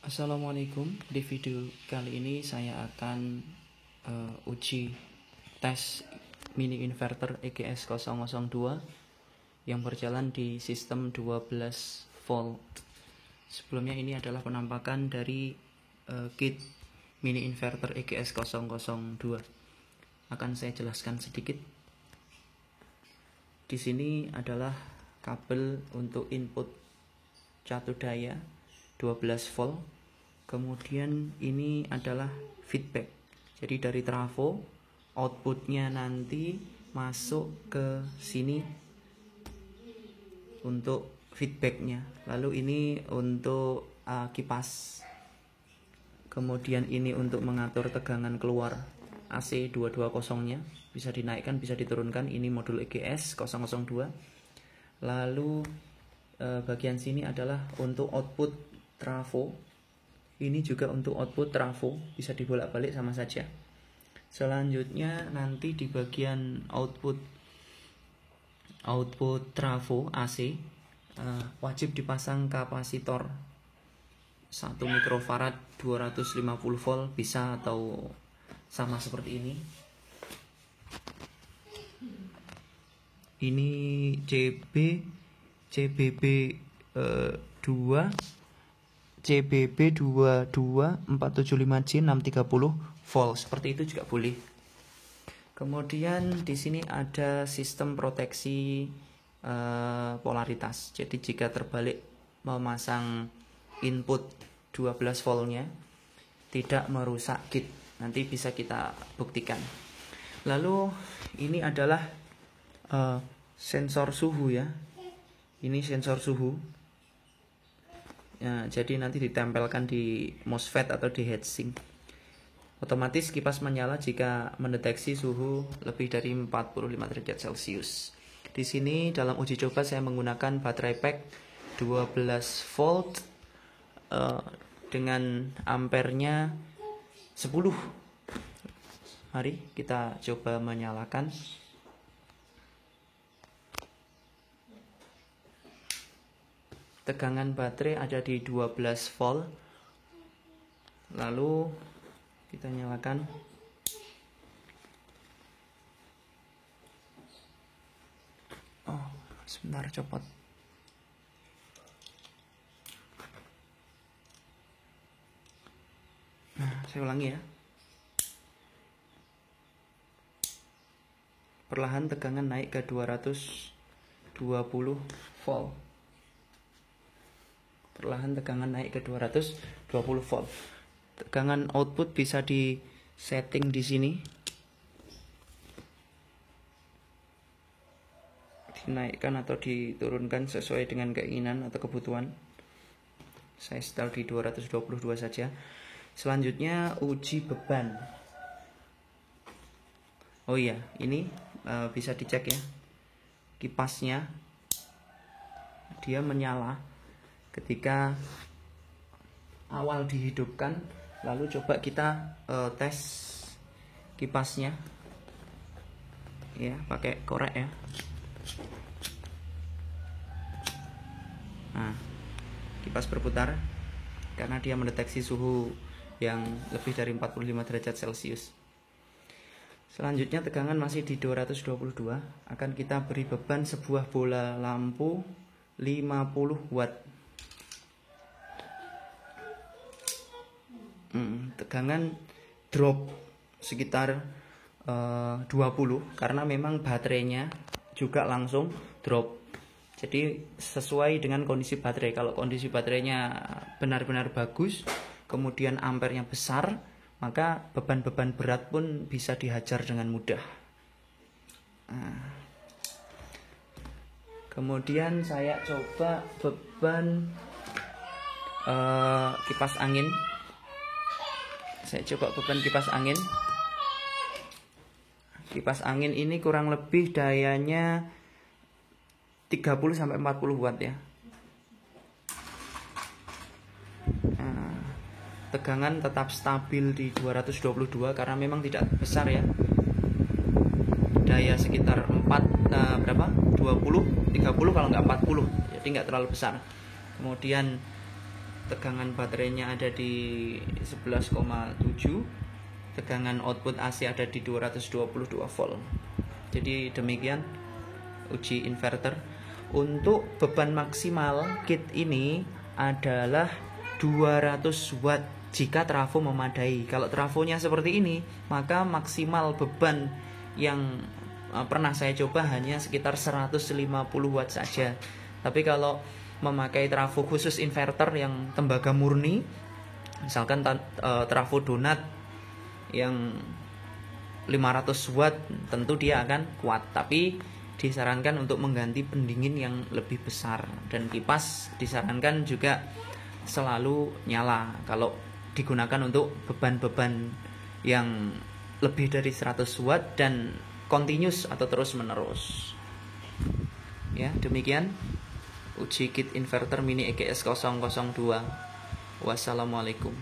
Assalamualaikum. Di video kali ini saya akan uji tes mini inverter EGS 002 yang berjalan di sistem 12 volt. Sebelumnya ini adalah penampakan dari kit mini inverter EGS 002. Akan saya jelaskan sedikit. Di sini adalah kabel untuk input catu daya 12 volt. Kemudian ini adalah feedback. Jadi dari trafo outputnya nanti masuk ke sini untuk feedbacknya. Lalu ini untuk kipas. Kemudian ini untuk mengatur tegangan keluar AC 220-nya, bisa dinaikkan bisa diturunkan. Ini modul EGS 002. Lalu bagian sini adalah untuk output trafo. Ini juga untuk output trafo, bisa dibolak-balik sama saja. Selanjutnya nanti di bagian output trafo AC wajib dipasang kapasitor 1 mikrofarad 250 volt, bisa atau sama seperti ini. Ini CBB 22475J 630 volt, seperti itu juga boleh. Kemudian di sini ada sistem proteksi polaritas. Jadi jika terbalik memasang input 12 voltnya tidak merusak kit. Nanti bisa kita buktikan. Lalu ini adalah sensor suhu ya. Ini sensor suhu. Ya, jadi nanti ditempelkan di MOSFET atau di heatsink. Otomatis kipas menyala jika mendeteksi suhu lebih dari 45 derajat Celcius. Di sini dalam uji coba saya menggunakan baterai pack 12 volt dengan ampernya 10. Mari kita coba menyalakan. Tegangan baterai ada di 12 volt. Lalu kita nyalakan. Oh, sebentar, copot. Nah, saya ulangi ya. Perlahan tegangan naik ke 220 volt. Perlahan tegangan naik ke 220 volt. Tegangan output bisa di setting di sini. Dinaikkan atau diturunkan sesuai dengan keinginan atau kebutuhan. Saya setel di 222 saja. Selanjutnya uji beban. Oh iya, ini bisa dicek ya. Kipasnya dia menyala ketika awal dihidupkan. Lalu coba kita tes kipasnya ya, pakai korek ya. Nah, kipas berputar karena dia mendeteksi suhu yang lebih dari 45 derajat Celcius. Selanjutnya tegangan masih di 222. Akan kita beri beban sebuah bola lampu 50 watt. Tegangan drop sekitar 20 karena memang baterainya juga langsung drop. Jadi sesuai dengan kondisi baterai. Kalau kondisi baterainya benar-benar bagus, kemudian ampernya besar, maka beban-beban berat pun bisa dihajar dengan mudah. Kemudian saya coba beban kipas angin. Saya coba beban kipas angin. Kipas angin ini kurang lebih dayanya 30-40 watt ya. Nah, tegangan tetap stabil di 222 karena memang tidak besar ya. Daya sekitar 20, 30 kalau nggak 40. Jadi nggak terlalu besar. Kemudian tegangan baterainya ada di 11,7, tegangan output AC ada di 222 volt. Jadi demikian uji inverter. Untuk beban maksimal kit ini adalah 200 watt jika trafo memadai. Kalau trafonya seperti ini, maka maksimal beban yang pernah saya coba hanya sekitar 150 watt saja. Tapi kalau memakai trafo khusus inverter yang tembaga murni, misalkan trafo donat yang 500 watt, tentu dia akan kuat. Tapi disarankan untuk mengganti pendingin yang lebih besar, dan kipas disarankan juga selalu nyala kalau digunakan untuk beban-beban yang lebih dari 100 watt dan continuous atau terus menerus. Ya, demikian uji kit inverter mini EGS 002. Wassalamualaikum.